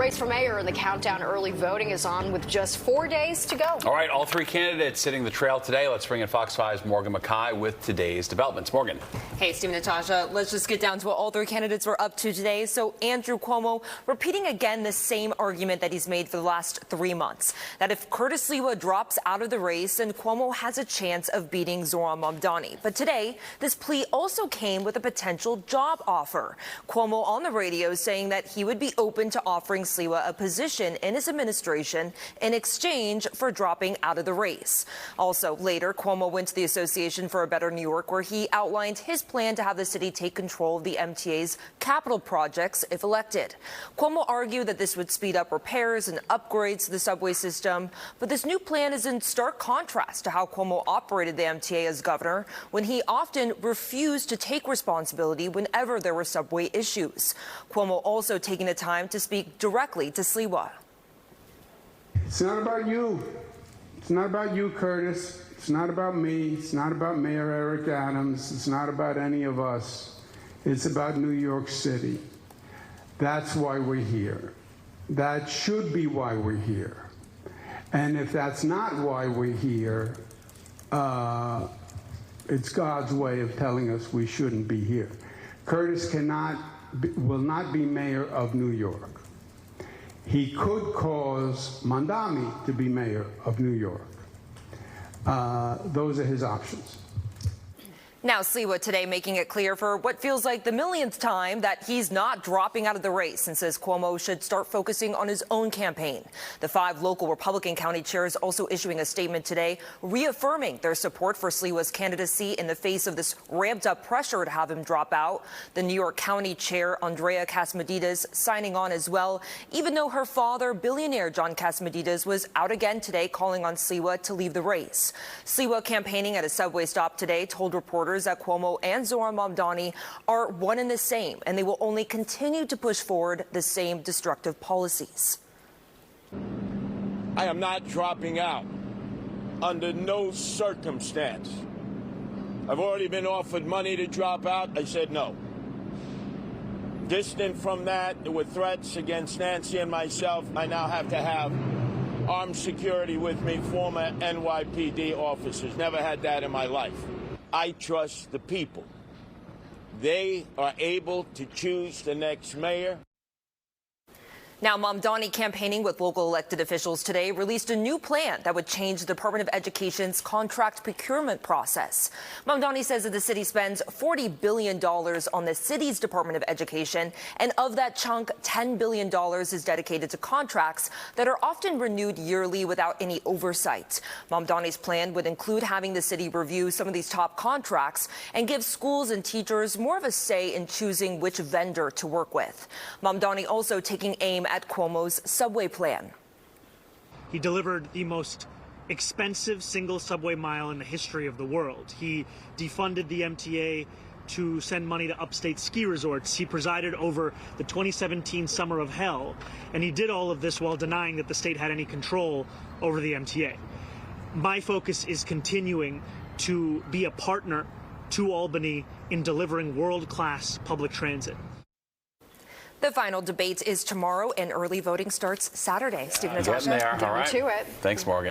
Race for mayor and the countdown early voting is on with just 4 days to go. All right, all three candidates sitting the trail today. Let's bring in Fox 5's Morgan McKay with today's developments. Morgan. Hey, Steve and Natasha, let's just get down to what all three candidates were up to today. So Andrew Cuomo repeating again the same argument that he's made for the last 3 months, that if Curtis Sliwa drops out of the race, then Cuomo has a chance of beating Zohran Mamdani. But today, this plea also came with a potential job offer. Cuomo on the radio saying that he would be open to offering Sliwa a position in his administration in exchange for dropping out of the race. Also, later, Cuomo went to the Association for a Better New York, where he outlined his plan to have the city take control of the MTA's capital projects if elected. Cuomo argued that this would speed up repairs and upgrades to the subway system, but this new plan is in stark contrast to how Cuomo operated the MTA as governor, when he often refused to take responsibility whenever there were subway issues. Cuomo also taking the time to speak directly to Sliwa. It's not about you. It's not about you, Curtis. It's not about me. It's not about Mayor Eric Adams. It's not about any of us. It's about New York City. That's why we're here. That should be why we're here. And if that's not why we're here, it's God's way of telling us we shouldn't be here. Curtis will not be mayor of New York. He could cause Mamdani to be mayor of New York. Those are his options. Now, Sliwa today making it clear for what feels like the millionth time that he's not dropping out of the race, and says Cuomo should start focusing on his own campaign. The 5 local Republican county chairs also issuing a statement today reaffirming their support for Sliwa's candidacy in the face of this ramped up pressure to have him drop out. The New York County Chair, Andrea Casmedides, signing on as well, even though her father, billionaire John Casmedides, was out again today calling on Sliwa to leave the race. Sliwa campaigning at a subway stop today told reporters that Cuomo and Zohran Mamdani are one and the same, and they will only continue to push forward the same destructive policies. I am not dropping out under no circumstance. I've already been offered money to drop out. I said no. Distant from that, there were threats against Nancy and myself. I now have to have armed security with me, former NYPD officers. Never had that in my life. I trust the people. They are able to choose the next mayor. Now, Mamdani, campaigning with local elected officials today, released a new plan that would change the Department of Education's contract procurement process. Mamdani says that the city spends $40 billion on the city's Department of Education, and of that chunk, $10 billion is dedicated to contracts that are often renewed yearly without any oversight. Mamdani's plan would include having the city review some of these top contracts and give schools and teachers more of a say in choosing which vendor to work with. Mamdani also taking aim at Cuomo's subway plan. He delivered the most expensive single subway mile in the history of the world. He defunded the MTA to send money to upstate ski resorts. He presided over the 2017 Summer of Hell, and he did all of this while denying that the state had any control over the MTA. My focus is continuing to be a partner to Albany in delivering world-class public transit. The final debate is tomorrow, and early voting starts Saturday. Steve and Natasha. Getting there. All right. To it. Thanks, Morgan.